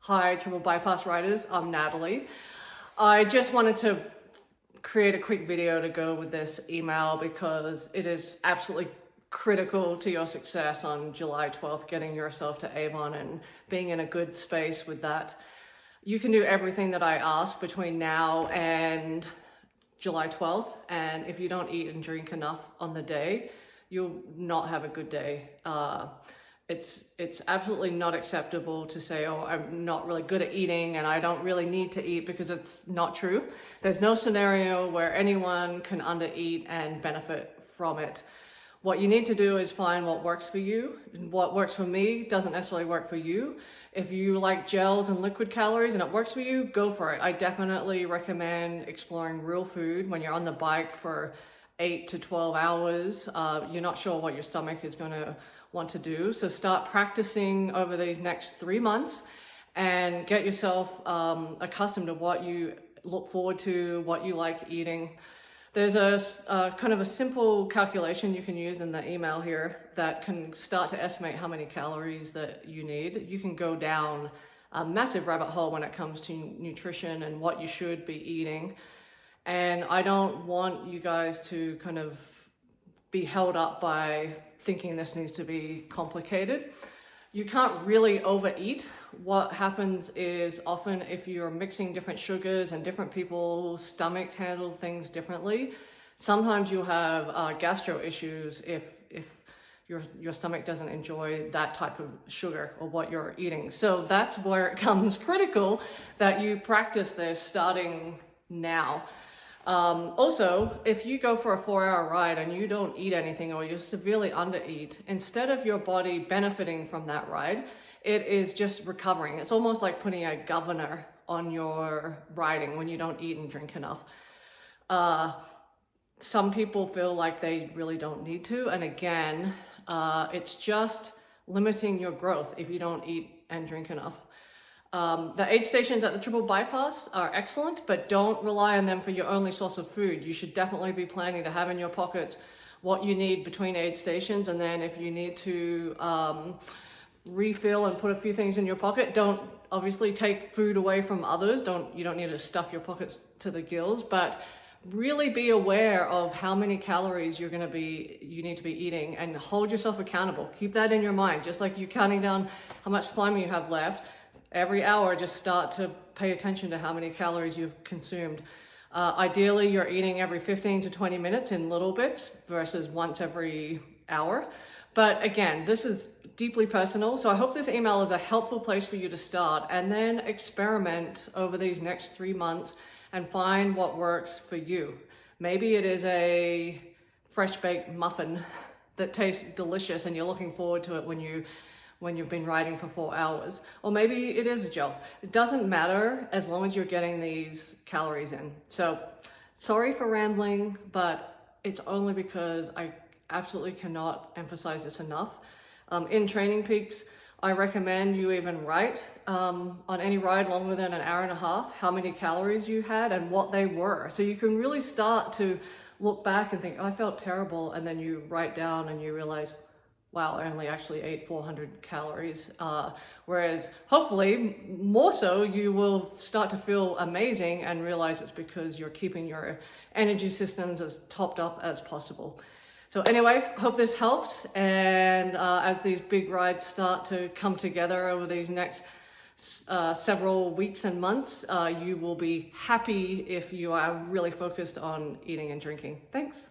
Hi, Triple Bypass Riders, I'm Natalie. I just wanted to create a quick video to go with this email because it is absolutely critical to your success on July 12th, getting yourself to Avon and being in a good space with that. You can do everything that I ask between now and July 12th, and if you don't eat and drink enough on the day, you'll not have a good day. It's absolutely not acceptable to say, oh, I'm not really good at eating and I don't really need to eat, because it's not true. There's no scenario where anyone can undereat and benefit from it. What you need to do is find what works for you. What works for me doesn't necessarily work for you. If you like gels and liquid calories and it works for you, go for it. I definitely recommend exploring real food when you're on the bike for 8 to 12 hours. You're not sure what your stomach is going to want to do. So start practicing over these next 3 months and get yourself accustomed to what you look forward to, what you like eating. There's a kind of a simple calculation you can use in the email here that can start to estimate how many calories that you need. You can go down a massive rabbit hole when it comes to nutrition and what you should be eating. And I don't want you guys to kind of be held up by thinking this needs to be complicated. You can't really overeat. What happens is often if you're mixing different sugars and different people's stomachs handle things differently, sometimes you'll have gastro issues if your stomach doesn't enjoy that type of sugar or what you're eating. So that's where it comes critical that you practice this starting now. Also, if you go for a 4-hour ride and you don't eat anything or you severely undereat, instead of your body benefiting from that ride, it is just recovering. It's almost like putting a governor on your riding when you don't eat and drink enough. Some people feel like they really don't need to, and again, it's just limiting your growth if you don't eat and drink enough. The aid stations at the Triple Bypass are excellent, but don't rely on them for your only source of food. You should definitely be planning to have in your pockets what you need between aid stations, and then if you need to refill and put a few things in your pocket, don't obviously take food away from others. You don't need to stuff your pockets to the gills, but really be aware of how many calories you need to be eating, and hold yourself accountable. Keep that in your mind, just like you're counting down how much climbing you have left. Every hour, just start to pay attention to how many calories you've consumed. Ideally, you're eating every 15 to 20 minutes in little bits versus once every hour. But again, this is deeply personal. So I hope this email is a helpful place for you to start, and then experiment over these next 3 months and find what works for you. Maybe it is a fresh baked muffin that tastes delicious and you're looking forward to it when you've been riding for 4 hours. Or maybe it is a gel. It doesn't matter as long as you're getting these calories in. So sorry for rambling, but it's only because I absolutely cannot emphasize this enough. In Training Peaks, I recommend you even write on any ride longer than an hour and a half how many calories you had and what they were. So you can really start to look back and think, oh, I felt terrible. And then you write down and you realize, wow, I only actually ate 400 calories. Whereas hopefully more so, you will start to feel amazing and realize it's because you're keeping your energy systems as topped up as possible. So anyway, hope this helps. And as these big rides start to come together over these next several weeks and months, you will be happy if you are really focused on eating and drinking. Thanks.